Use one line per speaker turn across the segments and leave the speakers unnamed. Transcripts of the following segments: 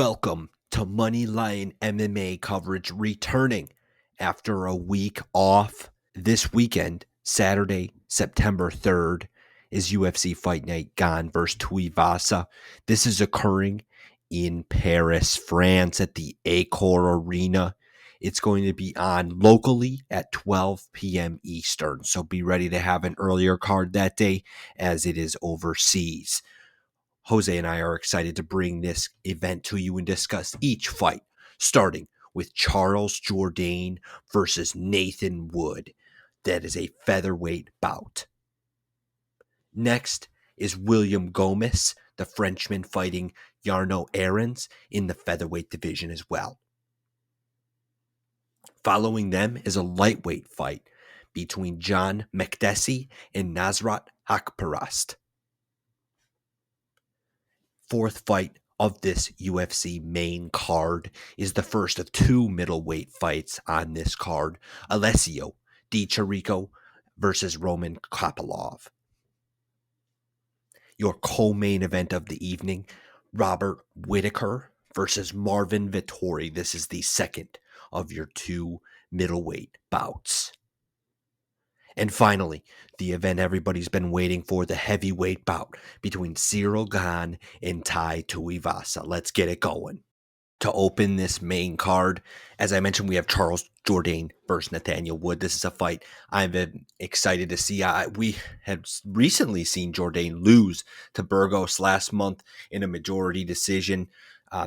Welcome to Moneyline MMA coverage returning after a week off. This weekend, Saturday, September 3rd, is UFC Fight Night Gane versus Tuivasa. This is occurring in Paris, France at the Accor Arena. It's going to be on locally at 12 p.m. Eastern, so be ready to have an earlier card that day as it is overseas. Jose and I are excited to bring this event to you and discuss each fight, starting with Charles Jourdain versus Nathan Wood. That is a featherweight bout. Next is William Gomez, the Frenchman fighting Yarno Aarons in the featherweight division as well. Following them is a lightweight fight between John Mcdesk and Nasrat Haqparast. Fourth fight of this UFC main card is the first of two middleweight fights on this card. Alessio Deleterico versus Roman Kopalov. Your co-main event of the evening, Robert Whittaker versus Marvin Vittori. This is the second of your two middleweight bouts. And finally, the event everybody's been waiting for, the heavyweight bout between Ciryl Gane and Tai Tuivasa. Let's get it going. To open this main card, as I mentioned, we have Charles Jourdain versus Nathaniel Wood. This is a fight I've been excited to see. We had recently seen Jourdain lose to Burgos last month in a majority decision.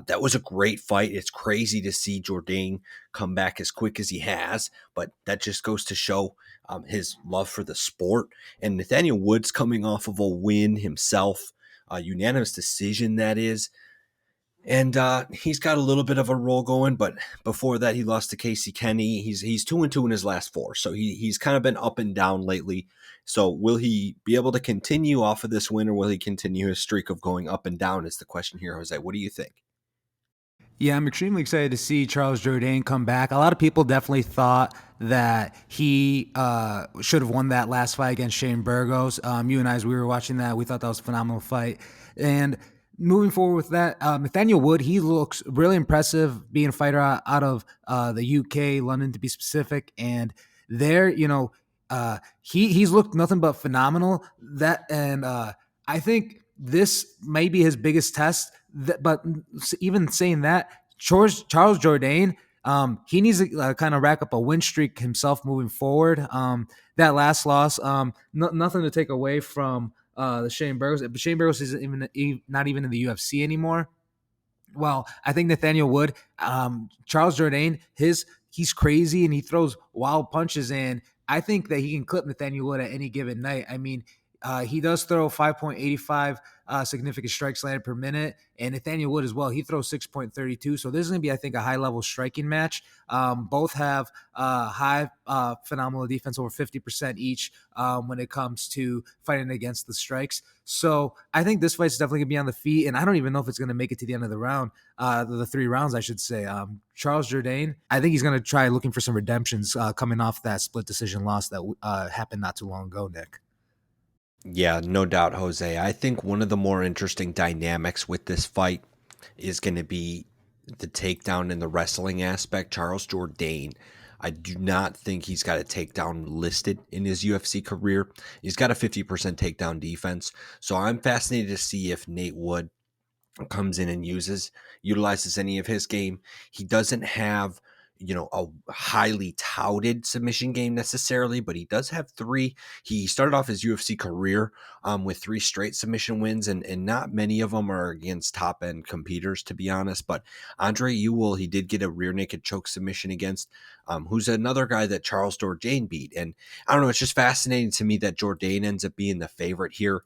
That was a great fight. It's crazy to see Jourdain come back as quick as he has, but that just goes to show his love for the sport. And Nathaniel Wood's coming off of a win himself, a unanimous decision that is. And he's got a little bit of a roll going, but before that he lost to Casey Kenny. He's 2-2 in his last four, so he's kind of been up and down lately. So will he be able to continue off of this win, or will he continue his streak of going up and down is the question here, Jose. What do you think?
Yeah, I'm extremely excited to see Charles Jourdain come back. A lot of people definitely thought that he should have won that last fight against Shane Burgos. You and I, as we were watching that, we thought that was a phenomenal fight. And moving forward with that, Nathaniel Wood, he looks really impressive being a fighter out of the UK, London to be specific. And there, he's looked nothing but phenomenal. I think this may be his biggest test. But even saying that, Charles Jourdain, he needs to kind of rack up a win streak himself moving forward. That last loss, nothing to take away from the Shane Burgos, but Shane Burgos isn't not even in the UFC anymore. Well, I think Nathaniel Wood, Charles Jourdain, he's crazy and he throws wild punches, and I think that he can clip Nathaniel Wood at any given night. I mean, he does throw 5.85 significant strikes landed per minute, and Nathaniel Wood as well. He throws 6.32. So this is going to be, I think, a high-level striking match. Both have high phenomenal defense, over 50% each when it comes to fighting against the strikes. So I think this fight's definitely going to be on the feet, and I don't even know if it's going to make it to the end of the round, the 3 rounds, I should say. Charles Jourdain, I think he's going to try looking for some redemptions coming off that split decision loss that happened not too long ago, Nick.
Yeah, no doubt, Jose. I think one of the more interesting dynamics with this fight is going to be the takedown in the wrestling aspect. Charles Jourdain, I do not think he's got a takedown listed in his UFC career. He's got a 50% takedown defense. So I'm fascinated to see if Nate Wood comes in and utilizes any of his game. He doesn't have a highly touted submission game necessarily, but he does have 3. He started off his UFC career with 3 straight submission wins, and not many of them are against top-end competitors, to be honest. But Andre Ewell, he did get a rear naked choke submission against, who's another guy that Charles Jourdain beat. And I don't know, it's just fascinating to me that Jourdain ends up being the favorite here,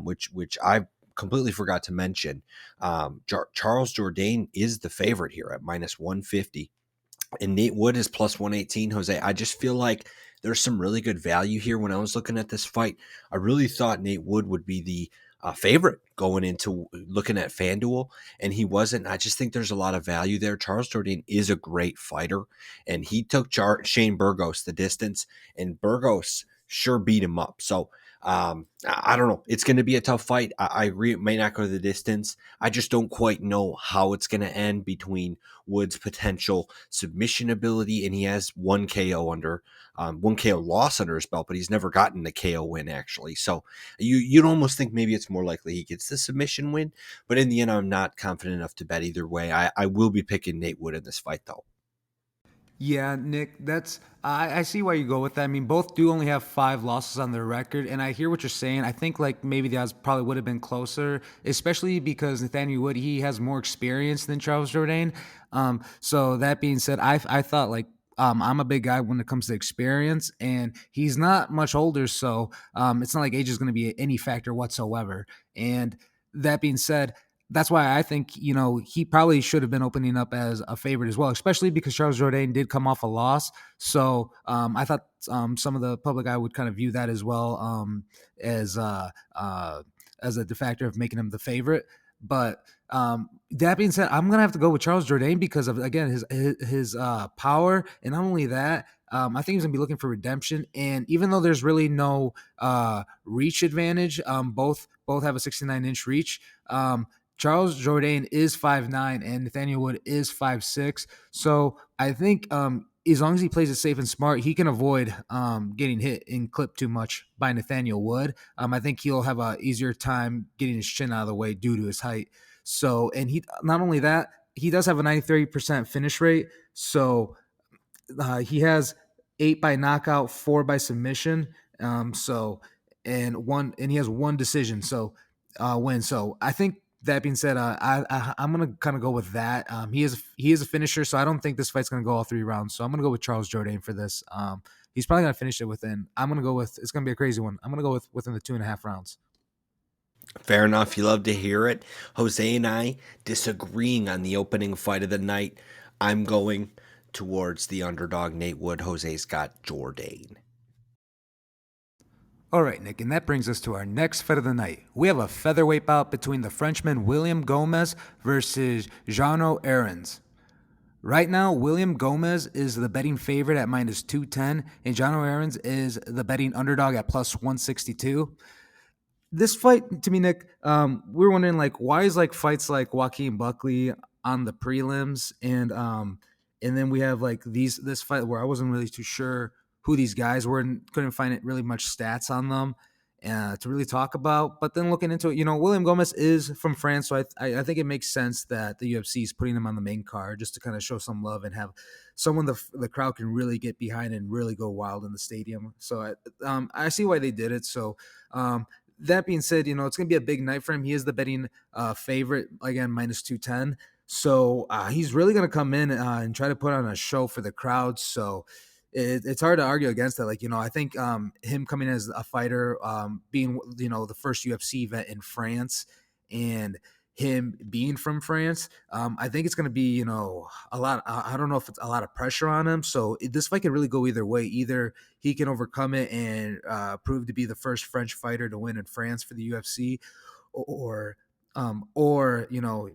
which I completely forgot to mention. Charles Jourdain is the favorite here at minus 150. And Nate Wood is plus 118, Jose. I just feel like there's some really good value here. When I was looking at this fight, I really thought Nate Wood would be the favorite going into looking at FanDuel, and he wasn't. I just think there's a lot of value there. Charles Jourdain is a great fighter, and he took Shane Burgos the distance, and Burgos sure beat him up. So I don't know. It's going to be a tough fight. I agree. It may not go the distance. I just don't quite know how it's going to end between Wood's potential submission ability, and he has one KO loss under his belt, but he's never gotten a KO win actually. So you'd almost think maybe it's more likely he gets the submission win, but in the end, I'm not confident enough to bet either way. I will be picking Nate Wood in this fight though.
Yeah, Nick, that's I see why you go with that. I mean, both do only have 5 losses on their record, and I hear what you're saying. I think like maybe the odds probably would have been closer, especially because Nathaniel Wood he has more experience than Charles Jourdain. So that being said, I thought like I'm a big guy when it comes to experience, and he's not much older, so it's not like age is going to be any factor whatsoever. And that being said, that's why I think he probably should have been opening up as a favorite as well, especially because Charles Jourdain did come off a loss. So I thought some of the public eye would kind of view that as well as as a de factor of making him the favorite. But that being said, I'm gonna have to go with Charles Jourdain because of again his power, and not only that. I think he's gonna be looking for redemption, and even though there's really no reach advantage, both have a 69-inch reach. Charles Jourdain is 5'9" and Nathaniel Wood is 5'6". So I think as long as he plays it safe and smart, he can avoid getting hit and clipped too much by Nathaniel Wood. I think he'll have a easier time getting his chin out of the way due to his height. So, and he not only that, he does have a 93% finish rate. So he has 8 by knockout, 4 by submission. And he has one decision. So win. So I think that being said, I'm gonna kind of go with that. He is a finisher, so I don't think this fight's gonna go all 3 rounds. So I'm gonna go with Charles Jourdain for this. He's probably gonna finish it within. I'm gonna go with. It's gonna be a crazy one. I'm gonna go with within the 2.5 rounds.
Fair enough. You love to hear it. Jose and I disagreeing on the opening fight of the night. I'm going towards the underdog Nate Wood. Jose's got Jourdain.
All right, Nick, and that brings us to our next fight of the night. We have a featherweight bout between the Frenchman William Gomez versus Jeannot Aarons. Right now, William Gomez is the betting favorite at minus 210, and Jeannot Aarons is the betting underdog at plus 162. This fight, to me, Nick, we were wondering like why is like fights like Joaquin Buckley on the prelims, and then we have like this fight where I wasn't really too sure who these guys were and couldn't find it really much stats on them to really talk about. But then looking into it, William Gomez is from France, so I think it makes sense that the UFC is putting him on the main card just to kind of show some love and have someone the crowd can really get behind and really go wild in the stadium. So I see why they did it. So that being said, it's going to be a big night for him. He is the betting favorite, again, minus 210. So he's really going to come in and try to put on a show for the crowd. So it's hard to argue against that. Like, I think him coming as a fighter, being, the first UFC vet in France and him being from France, I think it's going to be, a lot. I don't know if it's a lot of pressure on him. So this fight can really go either way. Either he can overcome it and prove to be the first French fighter to win in France for the UFC, or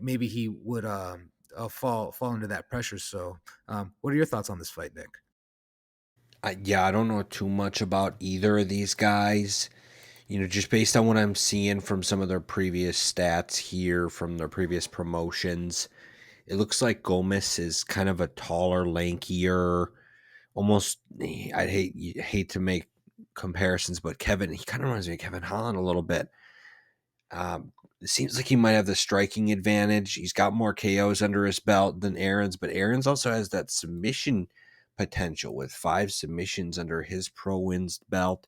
maybe he would fall under that pressure. So, what are your thoughts on this fight, Nick?
Yeah, I don't know too much about either of these guys. Just based on what I'm seeing from some of their previous stats here, from their previous promotions, it looks like Gomez is kind of a taller, lankier, almost. I hate to make comparisons, but he kind of reminds me of Kevin Holland a little bit. It seems like he might have the striking advantage. He's got more KOs under his belt than Aaron's, but Aaron's also has that submission potential with 5 submissions under his pro wins belt.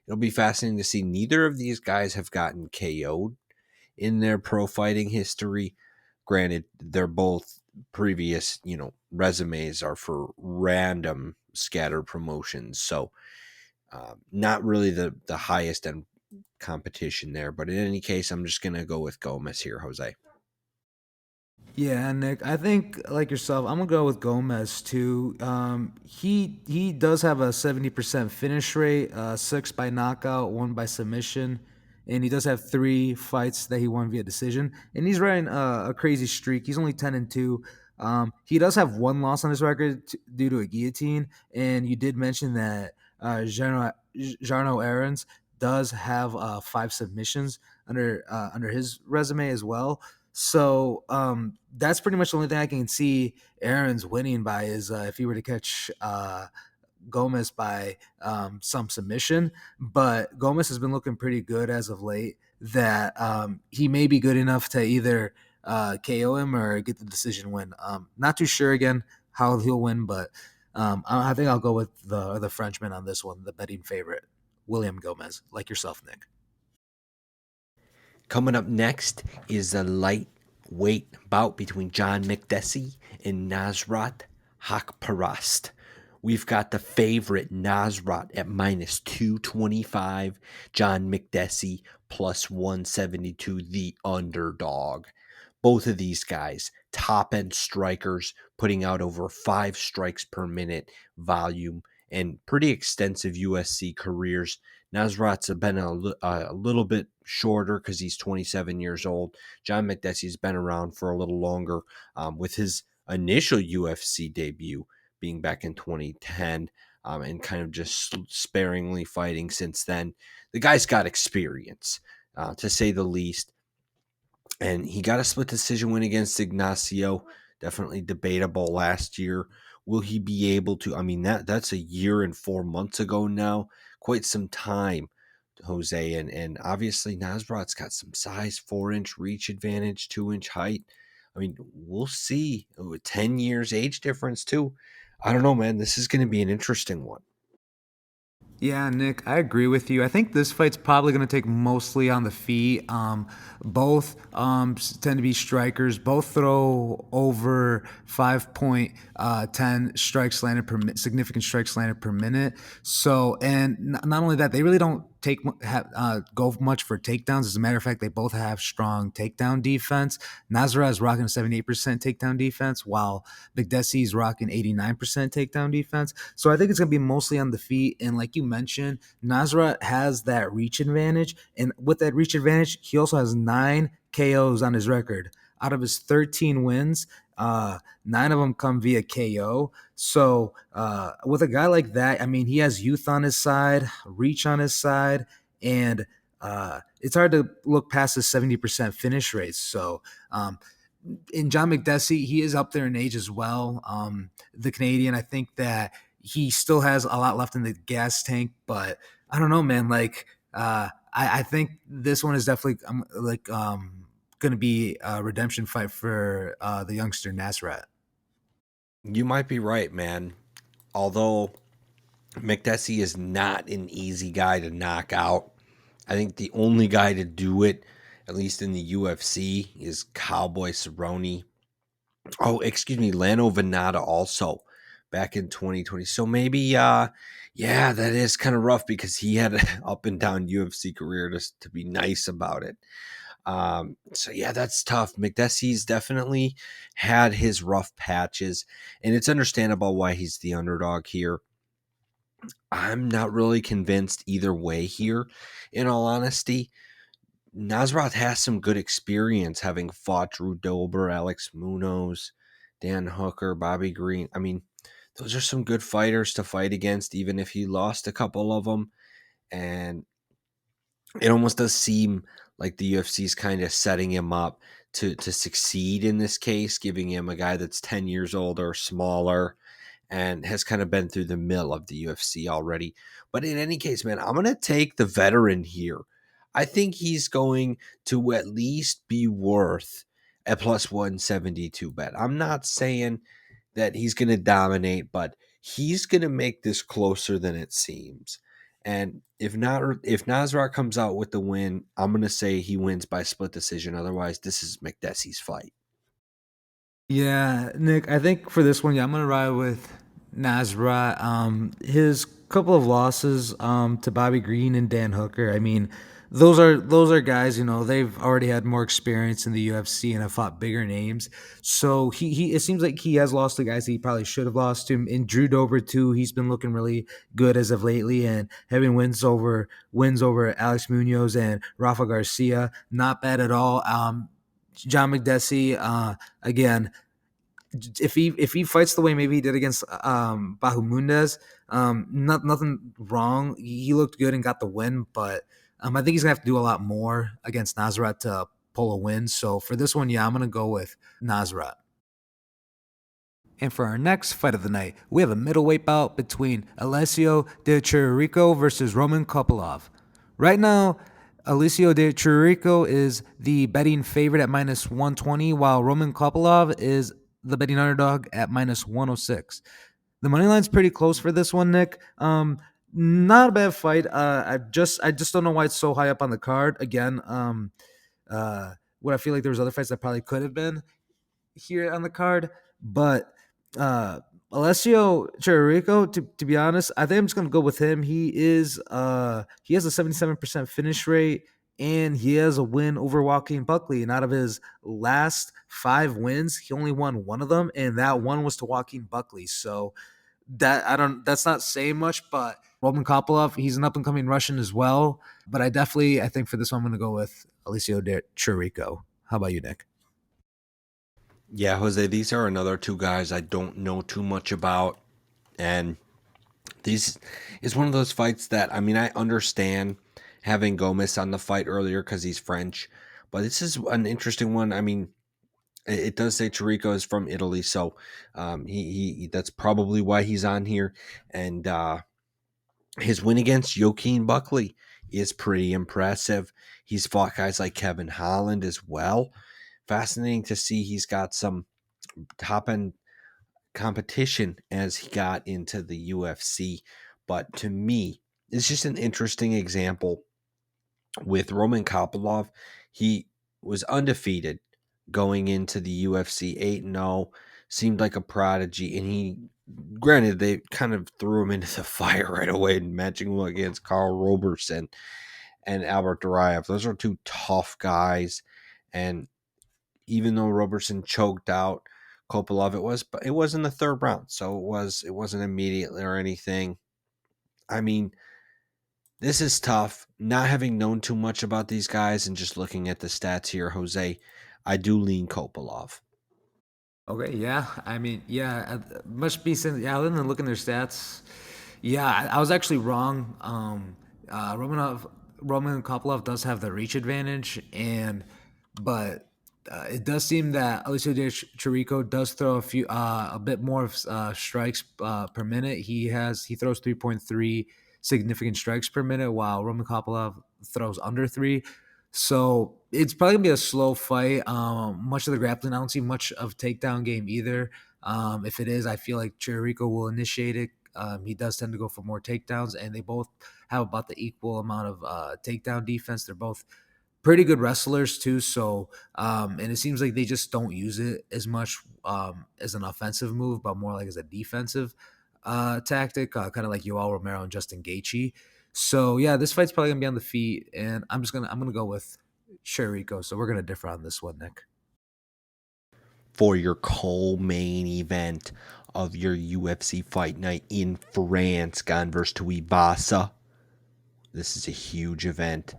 It'll be fascinating to see. Neither of these guys have gotten KO'd in their pro fighting history. Granted, they're both previous, resumes are for random scattered promotions. So not really the highest end competition there. But in any case, I'm just going to go with Gomez here, Jose.
Yeah, Nick. I think like yourself, I'm gonna go with Gomez too. He does have a 70% finish rate, 6 by knockout, 1 by submission, and he does have 3 fights that he won via decision. And he's riding a crazy streak. He's only 10-2. He does have 1 loss on his record due to a guillotine. And you did mention that Jarno Aaron's does have 5 submissions under his resume as well. So that's pretty much the only thing I can see Aaron's winning by is if he were to catch Gomez by some submission. But Gomez has been looking pretty good as of late. That he may be good enough to either KO him or get the decision win. Not too sure again how he'll win, but I think I'll go with the Frenchman on this one, the betting favorite, William Gomez, like yourself, Nick.
Coming up next is a lightweight bout between John Mcdesk and Nasrat Hakparast. We've got the favorite Nasrat at minus 225, John Mcdesk plus 172, the underdog. Both of these guys, top end strikers, putting out over 5 strikes per minute volume and pretty extensive UFC careers. Nasrat's been a little bit shorter because he's 27 years old. John Mcdesk's been around for a little longer, with his initial UFC debut being back in 2010, and kind of just sparingly fighting since then. The guy's got experience, to say the least. And he got a split decision win against Ignacio. Definitely debatable last year. Will he be able to? I mean, that's a year and 4 months ago now. Quite some time, Jose. And obviously, Nasrat's got some size, 4-inch reach advantage, 2-inch height. I mean, we'll see. 10 years age difference, too. I don't know, man. This is going to be an interesting one.
Yeah, Nick, I agree with you. I think this fight's probably going to take mostly on the feet. Both tend to be strikers. Both throw over 5.10 strikes landed per significant strikes landed per minute. So, and not only that, they really don't go much for takedowns. As a matter of fact, they both have strong takedown defense. Nasrat is rocking 78% takedown defense, while Mcdesk is rocking 89% takedown defense. So I think it's going to be mostly on the feet. And like you mentioned, Nasrat has that reach advantage. And with that reach advantage, he also has 9 KOs on his record. Out of his 13 wins, 9 of them come via KO. So with a guy like that, I mean, he has youth on his side, reach on his side, and it's hard to look past his 70% finish rates. So in John Mcdesk, he is up there in age as well. The Canadian, I think that he still has a lot left in the gas tank, but I don't know, man. Like, I think this one is definitely going to be a redemption fight for the youngster Nasrat.
You might be right, man. Although Mcdesk is not an easy guy to knock out. I think the only guy to do it, at least in the UFC, is Cowboy Cerrone. Oh, excuse me, Lano Venata also back in 2020. So maybe, yeah, that is kind of rough because he had an up and down UFC career to be nice about it. So yeah, that's tough. Mcdesk's definitely had his rough patches, and it's understandable why he's the underdog here. I'm not really convinced either way here, in all honesty. Nasrat has some good experience having fought Drew Dober, Alex Munoz, Dan Hooker, Bobby Green. I mean, those are some good fighters to fight against, even if he lost a couple of them. And it almost does seem like the UFC is kind of setting him up to succeed in this case, giving him a guy that's 10 years older, smaller, and has kind of been through the mill of the UFC already. But in any case, man, I'm going to take the veteran here. I think he's going to at least be worth a plus 172 bet. I'm not saying that he's going to dominate, but he's going to make this closer than it seems. And if Nasrat comes out with the win, I'm going to say he wins by split decision. Otherwise, this is Mcdesk's fight.
Yeah, Nick, I think for this one, yeah, I'm gonna ride with Nasrat. His couple of losses to Bobby Green and Dan Hooker. I mean, those are guys. You know, they've already had more experience in the UFC and have fought bigger names. So he it seems like he has lost to guys that he probably should have lost to. And Drew Dober too. He's been looking really good as of lately and having wins over Alex Munoz and Rafa Garcia. Not bad at all. John Mcdesk, again, if he fights the way maybe he did against Bahumundez, nothing wrong. He looked good and got the win, but I think he's gonna have to do a lot more against Nasrat to pull a win. So for this one, yeah, I'm gonna go with Nasrat. And for our next fight of the night, we have a middleweight bout between Alessio Deleterico versus Roman Kopalov. Right now, Alessio Deleterico is the betting favorite at minus 120, while Roman Kopalov is the betting underdog at minus 106. The money line's pretty close for this one, Nick. Not a bad fight. I just don't know why it's so high up on the card. Again, what I feel like there was other fights that probably could have been here on the card. But uh Alessio Chirico, to be honest, I think I'm just gonna go with him. He has a 77% finish rate and he has a win over Joaquin Buckley. And out of his last 5 wins, he only won one of them, and that one was to Joaquin Buckley. So that's not saying much, but Roman Kopylov, he's an up and coming Russian as well. But I think for this one I'm gonna go with Alessio Chirico. How about you, Nick?
Yeah, Jose, these are another two guys I don't know too much about. And these is one of those fights that, I mean, I understand having Gomez on the fight earlier because he's French, but this is an interesting one. I mean, it does say Chirico is from Italy, so he that's probably why he's on here. And his win against Joaquin Buckley is pretty impressive. He's fought guys like Kevin Holland as well. Fascinating to see he's got some top end competition as he got into the UFC. But to me, it's just an interesting example with Roman Kopylov. He was undefeated going into the UFC 8-0, seemed like a prodigy, and granted, they kind of threw him into the fire right away, matching him against Carl Roberson and Albert Duraev. Those are two tough guys, and even though Roberson choked out Kopalov, it was in the third round, so it wasn't immediately or anything. I mean, this is tough. Not having known too much about these guys and just looking at the stats here, Jose, I do lean Kopalov.
Okay, yeah. I mean, yeah, must be since yeah. Other than looking at their stats, yeah, I was actually wrong. Roman Kopylov does have the reach advantage, but it does seem that Alessio Di Chirico does throw a bit more of strikes per minute. He throws 3.3 significant strikes per minute, while Roman Kopylov throws under three. So it's probably gonna be a slow fight. Much of the grappling, I don't see much of takedown game either. If it is, I feel like Chirico will initiate it. He does tend to go for more takedowns, and they both have about the equal amount of takedown defense. They're both pretty good wrestlers too. So, and it seems like they just don't use it as much as an offensive move, but more like as a defensive tactic, kind of like Yoel Romero and Justin Gaethje. So yeah, this fight's probably gonna be on the feet, and I'm gonna go with Chirico. So we're gonna differ on this one, Nick.
For your co-main event of your UFC fight night in France, Gane versus Tuivasa. This is a huge event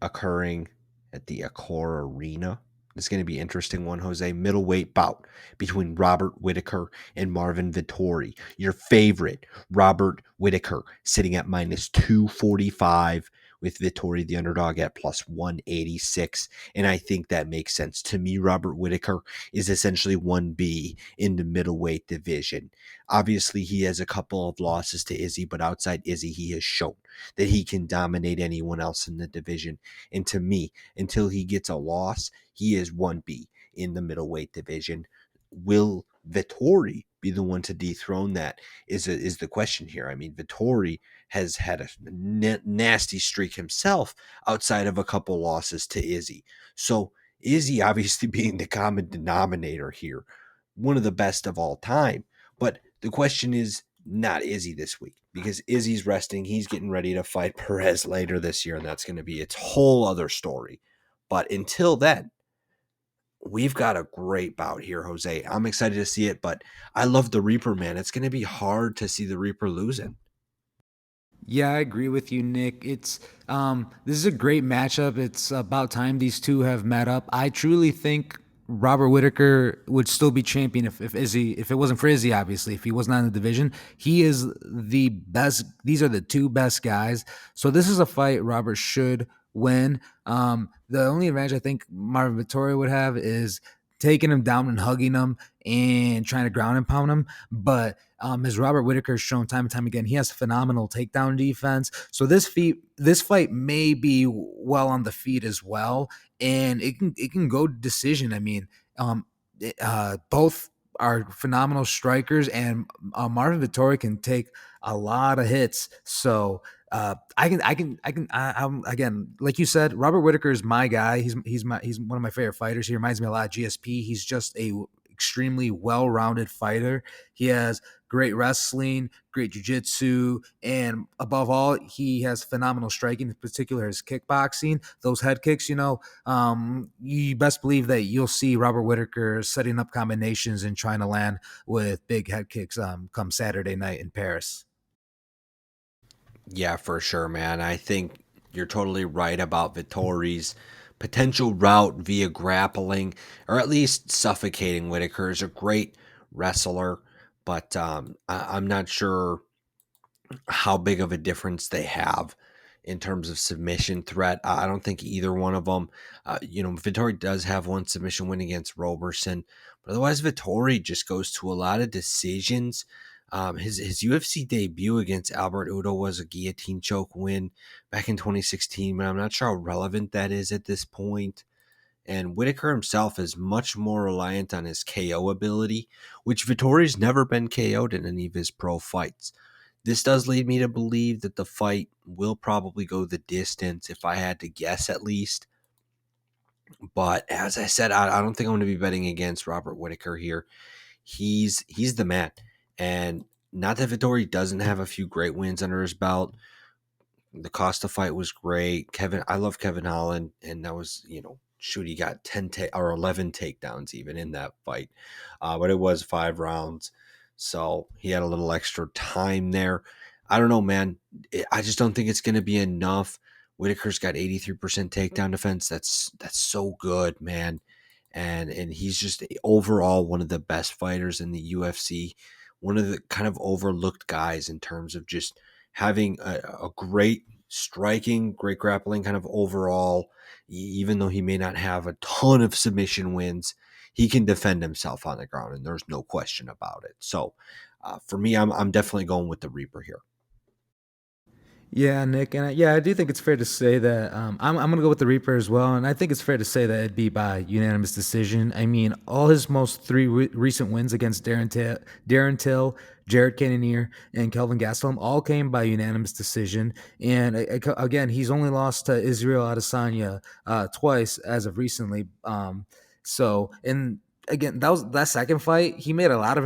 occurring at the Accor Arena. It's going to be an interesting one, Jose. Middleweight bout between Robert Whittaker and Marvin Vittori. Your favorite, Robert Whittaker, sitting at minus 245 with Vittori, the underdog, at plus 186. And I think that makes sense. To me, Robert Whittaker is essentially 1B in the middleweight division. Obviously, he has a couple of losses to Izzy, but outside Izzy, he has shown that he can dominate anyone else in the division. And to me, until he gets a loss, he is 1B in the middleweight division. Will Vittori be the one to dethrone that is the question here. I mean, Vittori has had a nasty streak himself outside of a couple losses to Izzy. So Izzy obviously being the common denominator here, one of the best of all time. But the question is not Izzy this week because Izzy's resting. He's getting ready to fight Perez later this year, and that's going to be its whole other story. But until then, we've got a great bout here, Jose. I'm excited to see it, but I love the Reaper, man. It's going to be hard to see the Reaper losing.
Yeah, I agree with you, Nick. It's this is a great matchup. It's about time these two have met up. I truly think Robert Whittaker would still be champion if Izzy, if it wasn't for Izzy, obviously, if he was not in the division. He is the best. These are the two best guys. So this is a fight Robert should win. The only advantage I think Marvin Vittori would have is taking him down and hugging him and trying to ground and pound him. But as Robert Whittaker has shown time and time again, he has phenomenal takedown defense. So this fight may be well on the feet as well, and it can go decision. I mean, both are phenomenal strikers, and Marvin Vittori can take a lot of hits. So I'm again, like you said, Robert Whittaker is my guy. He's one of my favorite fighters. He reminds me a lot of GSP. He's just a extremely well-rounded fighter. He has great wrestling, great jiu-jitsu, and above all, he has phenomenal striking, in particular his kickboxing. Those head kicks, you best believe that you'll see Robert Whittaker setting up combinations and trying to land with big head kicks come Saturday night in Paris.
Yeah, for sure, man. I think you're totally right about Vittori's potential route via grappling or at least suffocating Whitaker. Is a great wrestler, but I'm not sure how big of a difference they have in terms of submission threat. I don't think either one of them. Vittori does have one submission win against Roberson, but otherwise Vittori just goes to a lot of decisions. His UFC debut against Albert Udo was a guillotine choke win back in 2016, but I'm not sure how relevant that is at this point. And Whittaker himself is much more reliant on his KO ability, which Vittori's never been KO'd in any of his pro fights. This does lead me to believe that the fight will probably go the distance, if I had to guess at least. But as I said, I don't think I'm going to be betting against Robert Whittaker here. He's the man. And not that Vittori doesn't have a few great wins under his belt. The Costa fight was great. I love Kevin Holland, and that was, shoot, he got or 11 takedowns even in that fight. But it was 5 rounds. So he had a little extra time there. I don't know, man. I just don't think it's going to be enough. Whitaker's got 83% takedown defense. That's so good, man. And he's just overall one of the best fighters in the UFC. One of the kind of overlooked guys in terms of just having a great striking, great grappling kind of overall. Even though he may not have a ton of submission wins, he can defend himself on the ground, and there's no question about it. So for me, I'm definitely going with the Reaper here.
Yeah, Nick, and I do think it's fair to say that I'm going to go with the Reaper as well, and I think it's fair to say that it'd be by unanimous decision. I mean, all his most three recent wins against Darren Till, Jared Cannonier, and Kelvin Gastelum all came by unanimous decision. And again, he's only lost to Israel Adesanya twice as of recently. And again, that second fight. He made a lot of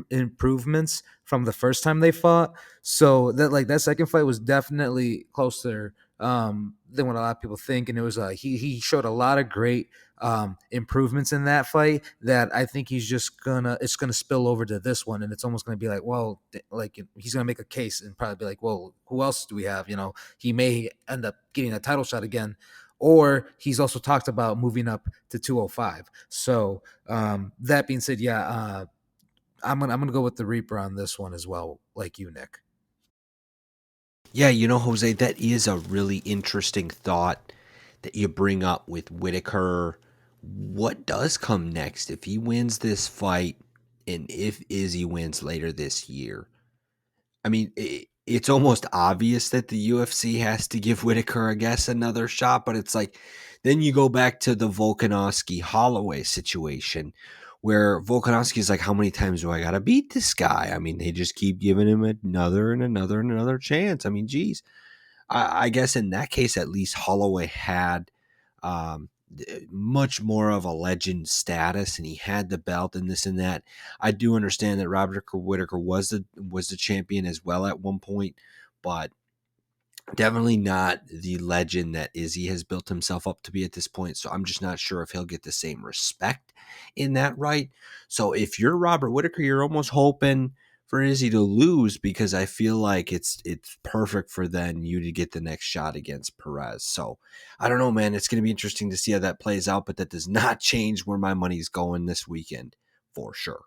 improvements from the first time they fought. So that second fight was definitely closer than what a lot of people think, and it was he showed a lot of great improvements in that fight that I think it's gonna spill over to this one, and it's almost gonna be like, well, like he's gonna make a case and probably be like, well, who else do we have? He may end up getting a title shot again. Or he's also talked about moving up to 205. So that being said, yeah, I'm gonna go with the Reaper on this one as well, like you, Nick.
Yeah, Jose, that is a really interesting thought that you bring up with Whitaker. What does come next if he wins this fight and if Izzy wins later this year? I mean, it's almost obvious that the UFC has to give Whitaker, I guess, another shot, but it's like, then you go back to the Volkanovski Holloway situation where Volkanovski is like, how many times do I got to beat this guy? I mean, they just keep giving him another and another and another chance. I mean, geez, I guess in that case, at least Holloway had um, much more of a legend status, and he had the belt and this and that. I do understand that Robert Whittaker was the champion as well at one point, but definitely not the legend that Izzy has built himself up to be at this point. So I'm just not sure if he'll get the same respect in that right. So if you're Robert Whittaker, you're almost hoping for Izzy to lose because I feel like it's perfect for then you to get the next shot against Perez. So I don't know, man. It's going to be interesting to see how that plays out, but that does not change where my money's going this weekend for sure.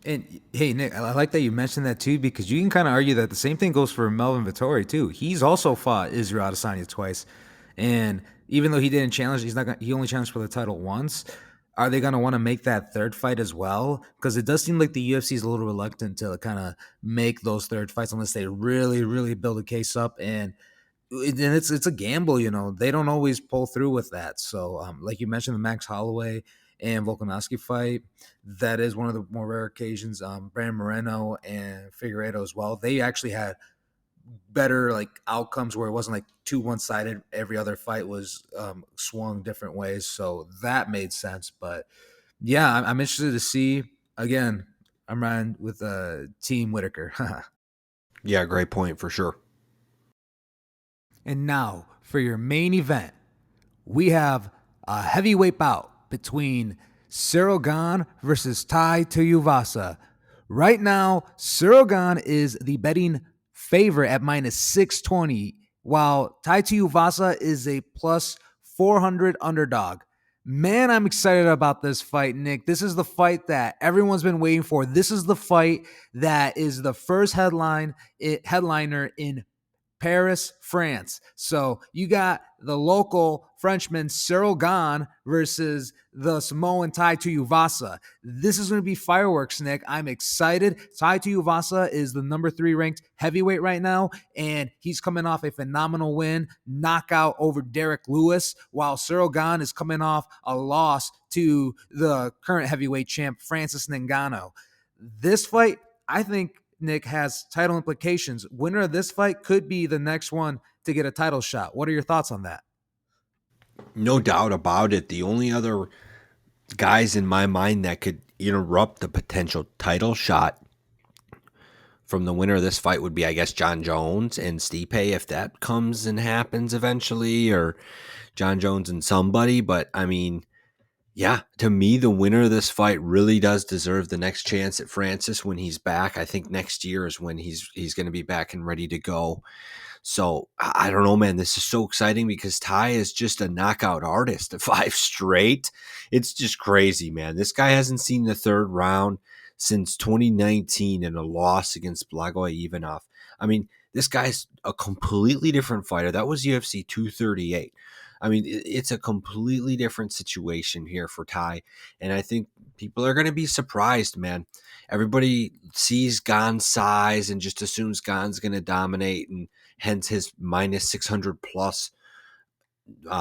And hey, Nick, I like that you mentioned that too, because you can kind of argue that the same thing goes for Melvin Vittori too. He's also fought Israel Adesanya twice, and even though he didn't challenge, he only challenged for the title once. Are they going to want to make that third fight as well? Because it does seem like the UFC is a little reluctant to kind of make those third fights unless they really, really build a case up. And it's a gamble, They don't always pull through with that. So, like you mentioned, the Max Holloway and Volkanovski fight, that is one of the more rare occasions. Brandon Moreno and Figueiredo as well. They actually had better like outcomes where it wasn't like too one-sided. Every other fight was swung different ways, so that made sense. But yeah, I'm interested to see. Again, I'm riding with Team Whittaker.
Yeah, great point for sure.
And now for your main event, we have a heavyweight bout between Cyril Gane versus Tai Tuivasa. Right now, Cyril Gane is the betting favorite at minus 620, while Tai Tuivasa is a plus 400 underdog. Man, I'm excited about this fight, Nick. This is the fight that everyone's been waiting for. This is the fight that is the first headliner in Paris, France. So you got the local Frenchman Cyril Gane versus the Samoan Tai Tuivasa. This is going to be fireworks, Nick. I'm excited. Tai Tuivasa is the number 3 ranked heavyweight right now, and he's coming off a phenomenal win, knockout over Derek Lewis, while Cyril Gane is coming off a loss to the current heavyweight champ, Francis Ngannou. This fight, I think, Nick, has title implications. Winner of this fight could be the next one to get a title shot. What are your thoughts on that?
No doubt about it. The only other guys in my mind that could interrupt the potential title shot from the winner of this fight would be, I guess, John Jones and Stipe, if that comes and happens eventually, or John Jones and somebody. But I mean, yeah, to me, the winner of this fight really does deserve the next chance at Francis when he's back. I think next year is when he's going to be back and ready to go. So I don't know, man. This is so exciting because Ty is just a knockout artist. 5 straight. It's just crazy, man. This guy hasn't seen the third round since 2019 in a loss against Blagoy Ivanov. I mean, this guy's a completely different fighter. That was UFC 238. I mean, it's a completely different situation here for Ty. And I think people are going to be surprised, man. Everybody sees Gane's size and just assumes Gane's going to dominate, and hence his minus 600 plus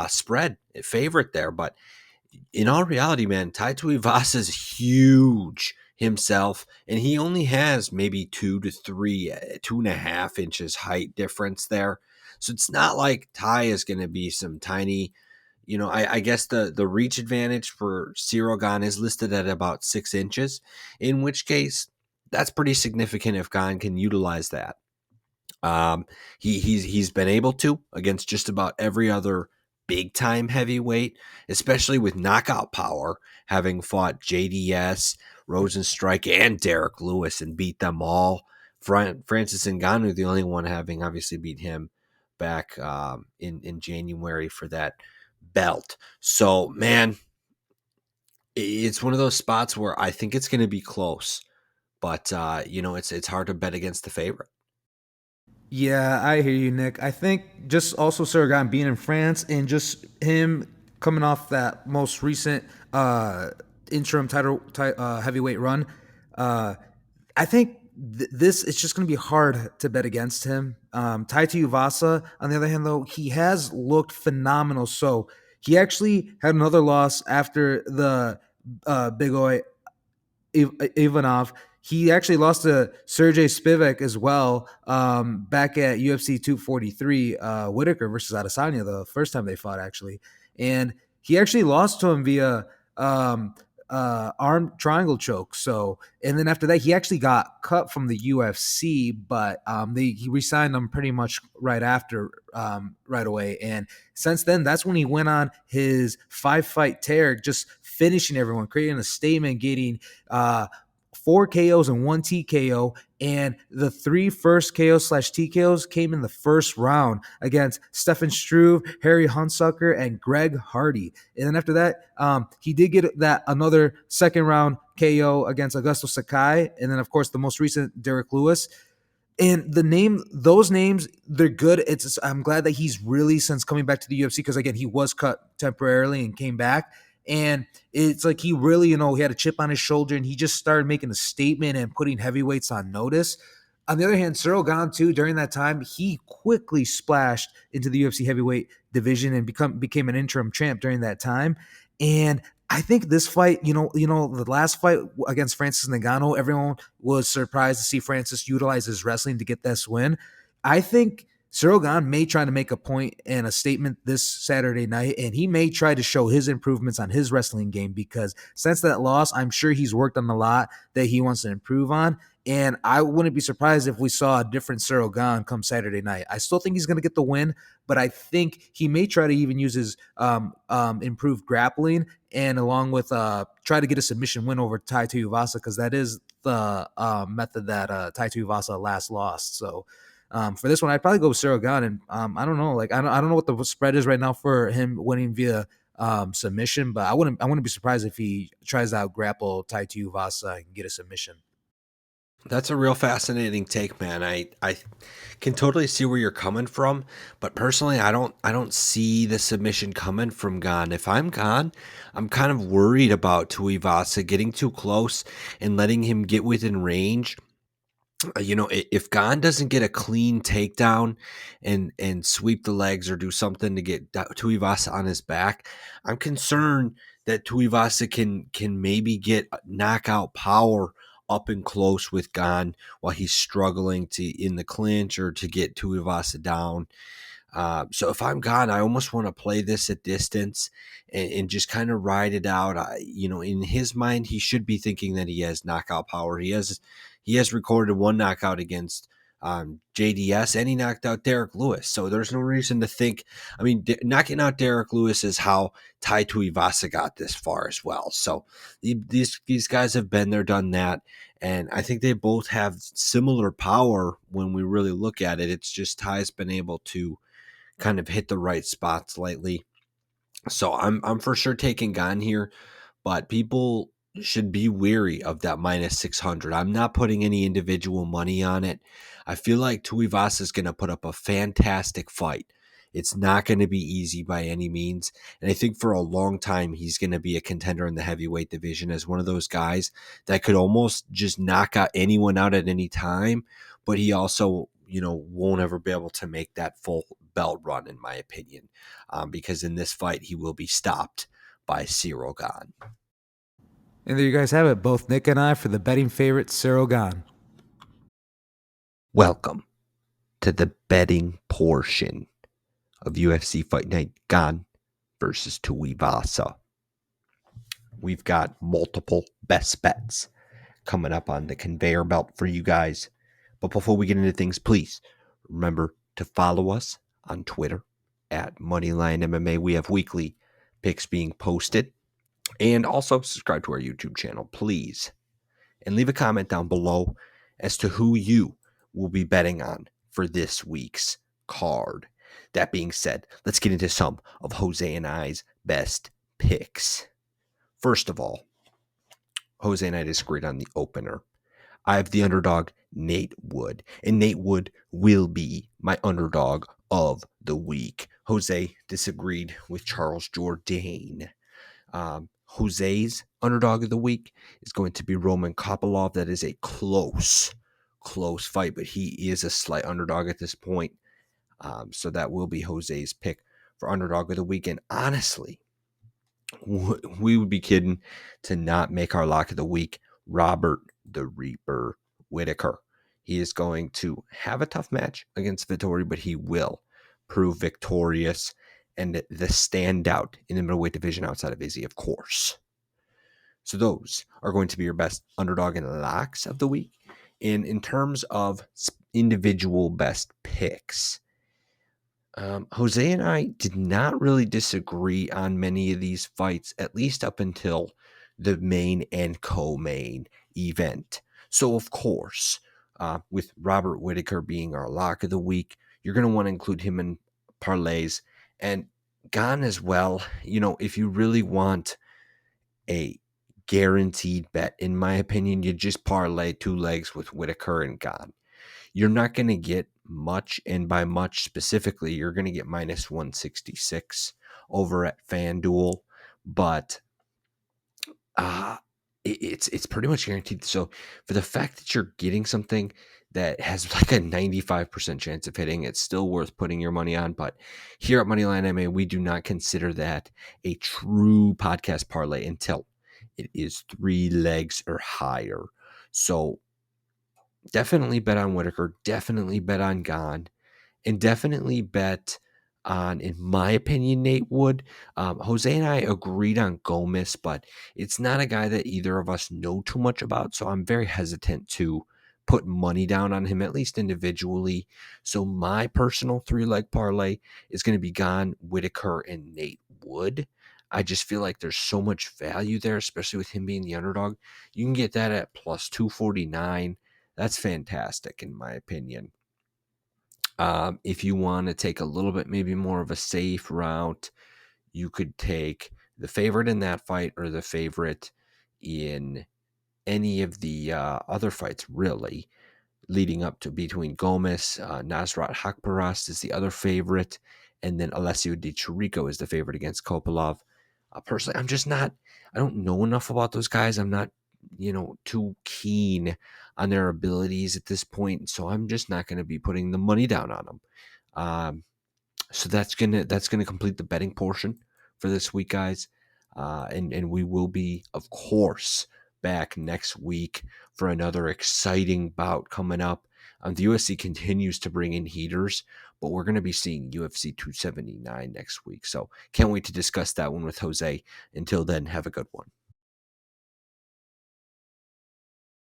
spread favorite there. But in all reality, man, Tai Tuivasa is huge himself, and he only has maybe 2.5 inches height difference there. So it's not like Tai is going to be some tiny, I guess the reach advantage for Cyril Gane is listed at about 6 inches, in which case that's pretty significant if Gane can utilize that. He's been able to against just about every other big time heavyweight, especially with knockout power, having fought JDS, Rosenstrike, and Derek Lewis and beat them all. Francis Ngannou, the only one having obviously beat him back in January for that belt. So, man, it's one of those spots where I think it's going to be close, but it's hard to bet against the favorite.
Yeah, I hear you, Nick. I think just also Cyril Gane being in France and just him coming off that most recent interim title heavyweight run, I think this it's just going to be hard to bet against him. Tai Tuivasa, on the other hand, though, he has looked phenomenal. So he actually had another loss after the Big Oi Ivanov. He actually lost to Sergey Spivak as well back at UFC 243, Whittaker versus Adesanya, the first time they fought, actually. And he actually lost to him via arm triangle choke. So, and then after that, he actually got cut from the UFC, but he re-signed him pretty much right after, right away. And since then, that's when he went on his 5-fight tear, just finishing everyone, creating a statement, getting 4 KOs and 1 TKO, and the 3 first KOs slash TKOs came in the first round against Stefan Struve, Harry Hunsucker, and Greg Hardy. And then after that, he did get that another second round KO against Augusto Sakai, and then of course the most recent Derek Lewis. And those names, they're good. I'm glad that he's really, since coming back to the UFC, because again, he was cut temporarily and came back. And it's like he really, he had a chip on his shoulder and he just started making a statement and putting heavyweights on notice. On the other hand, Cyril Gane, too, during that time, he quickly splashed into the UFC heavyweight division and became an interim champ during that time. And I think this fight, the last fight against Francis Ngannou, everyone was surprised to see Francis utilize his wrestling to get this win. I think Cyril Gane may try to make a point and a statement this Saturday night, and he may try to show his improvements on his wrestling game, because since that loss, I'm sure he's worked on a lot that he wants to improve on. And I wouldn't be surprised if we saw a different Cyril Gane come Saturday night. I still think he's going to get the win, but I think he may try to even use his improved grappling, and along with try to get a submission win over Tai Tuivasa, because that is the method that Tai Tuivasa last lost. So for this one, I'd probably go with Cyril Gane, and I don't know, I don't know what the spread is right now for him winning via submission, but I wouldn't be surprised if he tries to out grapple Tai Tuivasa and get a submission.
That's a real fascinating take, man. I can totally see where you're coming from, but personally, I don't see the submission coming from Gane. If I'm Gane, I'm kind of worried about Tuivasa getting too close and letting him get within range. If Gane doesn't get a clean takedown and sweep the legs or do something to get Tuivasa on his back, I'm concerned that Tuivasa can maybe get knockout power up and close with Gane while he's struggling to in the clinch or to get Tuivasa down. So if I'm Gane, I almost want to play this at distance and just kind of ride it out. In his mind, he should be thinking that he has knockout power. He has recorded one knockout against JDS, and he knocked out Derek Lewis. So there's no reason to think. I mean, knocking out Derek Lewis is how Tai Tuivasa got this far as well. So these guys have been there, done that. And I think they both have similar power when we really look at it. It's just Ty's been able to kind of hit the right spots lately. So I'm for sure taking Gane here, but people should be wary of that minus 600. I'm not putting any individual money on it. I feel like Tuivasa is going to put up a fantastic fight. It's not going to be easy by any means. And I think for a long time, he's going to be a contender in the heavyweight division as one of those guys that could almost just knock out anyone out at any time. But he also, won't ever be able to make that full belt run, in my opinion, because in this fight, he will be stopped by Cyril Gane.
And there you guys have it, both Nick and I for the betting favorite, Cyril Gane.
Welcome to the betting portion of UFC Fight Night. Gane versus Tuivasa. We've got multiple best bets coming up on the conveyor belt for you guys. But before we get into things, please remember to follow us on Twitter at Moneyline MMA. We have weekly picks being posted. And also subscribe to our YouTube channel, please. And leave a comment down below as to who you will be betting on for this week's card. That being said, let's get into some of Jose and I's best picks. First of all, Jose and I disagreed on the opener. I have the underdog, Nate Wood. And Nate Wood will be my underdog of the week. Jose disagreed with Charles Jourdain. Jose's underdog of the week is going to be Roman Kopalov. That is a close fight, but he is a slight underdog at this point. So that will be Jose's pick for underdog of the week. And honestly, we would be kidding to not make our lock of the week Robert the Reaper Whittaker. He is going to have a tough match against Vittori, but he will prove victorious and the standout in the middleweight division outside of Izzy, of course. So those are going to be your best underdog and locks of the week. And in terms of individual best picks, Jose and I did not really disagree on many of these fights, at least up until the main and co-main event. So, of course, with Robert Whittaker being our lock of the week, you're going to want to include him in parlays. And Gane as well. If you really want a guaranteed bet, in my opinion, you just parlay 2 legs with Whittaker and Gane. You're not going to get much, and by much specifically, you're going to get minus 166 over at FanDuel, but it's pretty much guaranteed. So for the fact that you're getting something that has like a 95% chance of hitting, it's still worth putting your money on. But here at Moneyline MA, we do not consider that a true podcast parlay until it is 3 legs or higher. So definitely bet on Whittaker, definitely bet on Gane, and definitely bet on, in my opinion, Nate Wood. Jose and I agreed on Gomez, but it's not a guy that either of us know too much about, so I'm very hesitant to put money down on him, at least individually. So my personal 3-leg parlay is going to be Gane, Whittaker, and Nate Wood. I just feel like there's so much value there, especially with him being the underdog. You can get that at plus 249. That's fantastic, in my opinion. If you want to take a little bit, maybe more of a safe route, you could take the favorite in that fight or the favorite in any of the other fights, really, leading up to between Gomez. Nasrat Hakparast is the other favorite, and then Alessio Deleterico is the favorite against Kopalov. Personally, I don't know enough about those guys. I'm not, too keen on their abilities at this point, so I'm just not going to be putting the money down on them. So that's gonna complete the betting portion for this week, guys. And we will be, of course, back next week for another exciting bout coming up. The UFC continues to bring in heaters, but we're going to be seeing UFC 279 next week. So can't wait to discuss that one with Jose. Until then, have a good one.